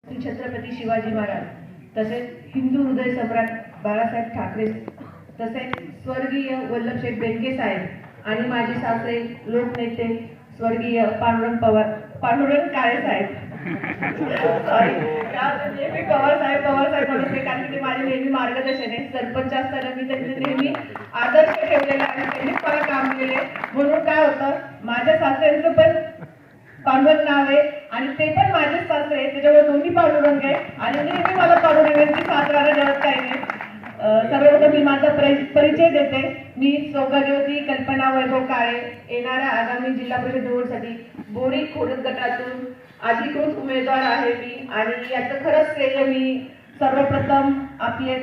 छत्रपती शिवाजी महाराज, तसेच हिंदू हृदय सम्राट बाळासाहेब ठाकरे, तसेच स्वर्गीय वल्लभशेठ बेनके साहेब आणि माझे सासरे लोकनेते स्वर्गीय पांडुरंग काळे साहेब नेहमी पवार साहेब म्हणते, कारण की ते माझे नेहमी मार्गदर्शन आहे. सरपंच असताना मी त्यांचे नेहमी आदर्श ठेवलेला आणि त्यांनीच मला काम केले. म्हणून काय होतं, माझ्या सासऱ्यांचं पण पांडुरंग नाव आहे आणि ते पण माझेच सासरे आहे, त्याच्यामुळे दोन्ही पांडुरंग आहे आणि नेहमी मला पांडुरंगांची साथ राहणं जगत काही नाही. सर्वप्रथम मी माझा परिचय देते. मी सौभाग्यवती कल्पना वैभव काळे, येणाऱ्या आगामी जिल्हा परिषद निवडणुकीसाठी बोरी खोडद गटातून अधिकृत उमेदवार आहे मी. आणि याचं खरंच श्रेय मी सर्वप्रथम आपले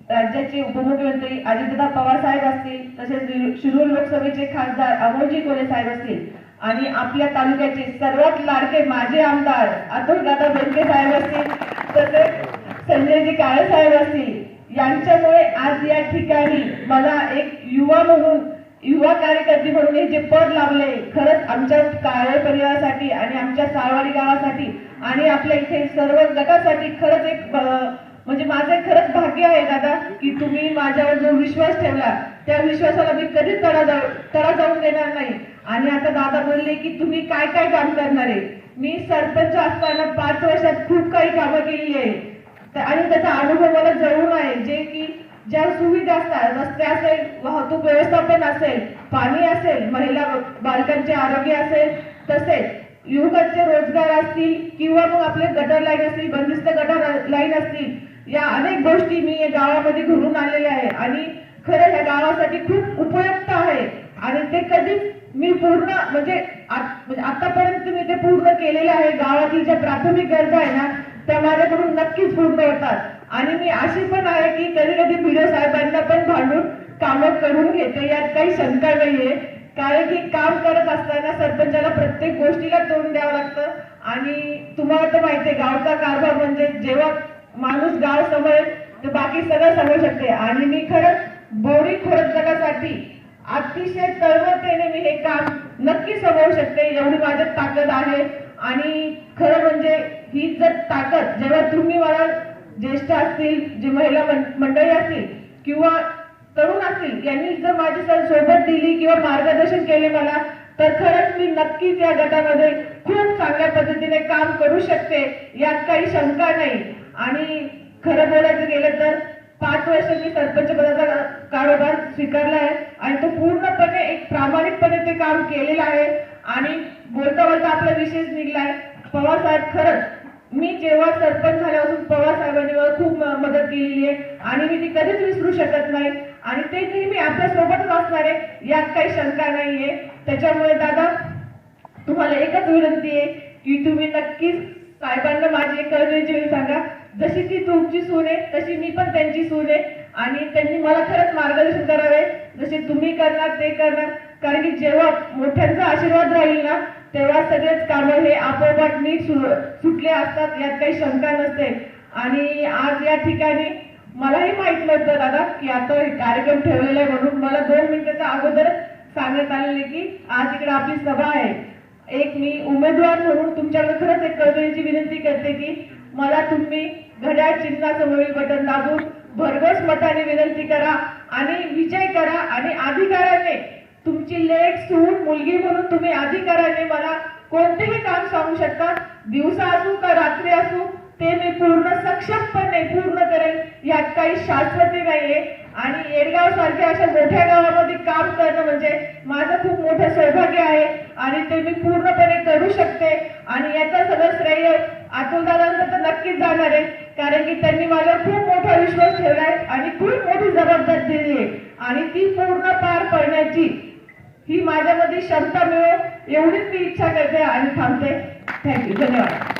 राज्याचे उपमुख्यमंत्री अजितदादा पवार साहेब असतील, तसेच शिरूर लोकसभेचे खासदार अमोलजी कोल्हे साहेब असतील आणि आपल्या तालुक्याचे सर्वात लाडके माजी आमदार अतुलदादा बेनके साहेब असतील, तसेच संजयजी काळे साहेब असतील, यांच्यामुळे आज या ठिकाणी मला एक युवा कार्यकर्ती म्हणून हे जे पद लाभले, खरंच आमच्या काळे परिवारासाठी आणि आमच्या साळवाडी गावासाठी आणि आपल्या इथे सर्व गटासाठी खरंच एक म्हणजे माझं खरंच भाग्य आहे दादा, की तुम्ही माझ्यावर जो विश्वास ठेवला त्या विश्वासाला मी कधीच तडा जाऊन देणार नाही. आणि आता दादा बोलले की तुम्ही काय काय काम करणार आहे. मी सरपंच असताना 5 वर्षात खूप काही कामं केलेली आहे आणि त्याचा अनुभव मला जवळून आहे. जे की ज्या सुविधा असतात, रस्ते असेल, वाहतूक व्यवस्थापन असेल, पाणी असेल, महिला बालकांचे आरोग्य असेल, तसेच युवकांचे रोजगार असतील किंवा मग आपले गटर लाईन असतील, बंदिस्त गटर लाईन असतील, या अनेक गोष्टी मी या गावामध्ये घडून आलेल्या आहे आणि खरं या गावासाठी खूप उपयुक्त आहे. आणि ते कधीच मी पूर्ण म्हणजे आतापर्यंत मी ते पूर्ण केलेलं आहे. गावातील ज्या प्राथमिक गरजा आहे ना, त्या माझ्याकडून नक्कीच पूर्ण होतात. आणि मी अशी पण आहे की कधी कधी बीडीओ साहेबांना पण भांडून कामं करून घेते, यात काही शंका नाहीये. कारण की काम करत असताना सरपंचाला प्रत्येक गोष्टीला तोंड द्यावं लागतं आणि तुम्हाला तर माहितीये गावचा कारभार म्हणजे जेव्हा माणूस गाव समजेल तर बाकी सगळं समजू शकते. आणि मी खरंच बोरी खोडद गटासाठी अतिशय तळमळतेने मी हे काम नक्की समजू शकते, एवढी माझ्यात ताकद आहे. आणि खरं म्हणजे ही जर ताकद जेव्हा तुम्ही मला ज्येष्ठ असतील, जे महिला मंडळी असतील किंवा तरुण असतील, यांनी जर माझी सोबत दिली किंवा मार्गदर्शन केले मला, तर खरंच मी नक्कीच या गटामध्ये खूप चांगल्या पद्धतीने काम करू शकते, यात काही शंका नाही. आणि खरं बोलायचं गेलं तर 5 वर्ष मी सरपंच पदाचा कारभार स्वीकारला आहे आणि तो पूर्णपणे एक प्रामाणिकपणे ते काम केलेलं आहे. आणि बोलता बोलता आपला विशेष निघलाय. पवार साहेब, खरंच मी जेव्हा सरपंच झाल्यापासून पवार साहेबांनी मला खूप मदत केलेली आहे आणि मी ती कधीच विसरू शकत नाही आणि ते नेहमी आपल्या सोबतच असणार आहे, यात काही शंका नाहीये. त्याच्यामुळे दादा तुम्हाला एकच विनंती आहे की तुम्ही नक्कीच साहेबांना माझी एक कळकळीची वेळ सांगा, जशी ती तुमची सून आहे तशी मी पण त्यांची सून आहे आणि त्यांनी मला खरंच मार्गदर्शन करावे, जसे तुम्ही करणार ते करणार. कारण की जेव्हा मोठ्यांचा आशीर्वाद राहील ना, तेव्हा सगळेच कामं हे आपोआप नीट सुटले असतात, यात काही शंका नसते. आणि आज या ठिकाणी मलाही माहित नव्हतं दादा की आता कार्यक्रम ठेवलेला आहे, म्हणून मला 2 मिनिटाच्या अगोदर सांगण्यात आलेले की आज इकडे आपली सभा आहे. एक मी उमेदवार म्हणून तुमच्याकडे खरंच एक कळकळीची विनंती करते की मला तुम्ही घड्याळ चिन्हासमोरील बटन दाबून भरघोस मताने विनंती करा आणि विजय करा. आणि अधिकाराने तुमची लेक सून मुलगी म्हणून तुम्ही अधिकाराने मला कोणतेही काम सांगू शकता, दिवसा असू का रात्री असू, ते मी पूर्ण सक्षमपणे पूर्ण करेन, यात काही शाश्वती नाहीये. आणि येडगाव सारख्या अशा मोठ्या गावामध्ये काम करणं म्हणजे माझं खूप मोठं सौभाग्य आहे आणि ते मी पूर्णपणे करू शकते. आणि याचं सगळं श्रेय अतुलदादांना तर नक्कीच जाणार आहे, कारण की त्यांनी माझ्यावर खूप मोठा विश्वास ठेवलाय आणि खूप मोठी जबाबदारी दिली आहे आणि ती पूर्ण पार पडण्याची ही माझ्यामध्ये क्षमता मिळो, एवढीच मी इच्छा करते आणि थांबते. थँक्यू, धन्यवाद.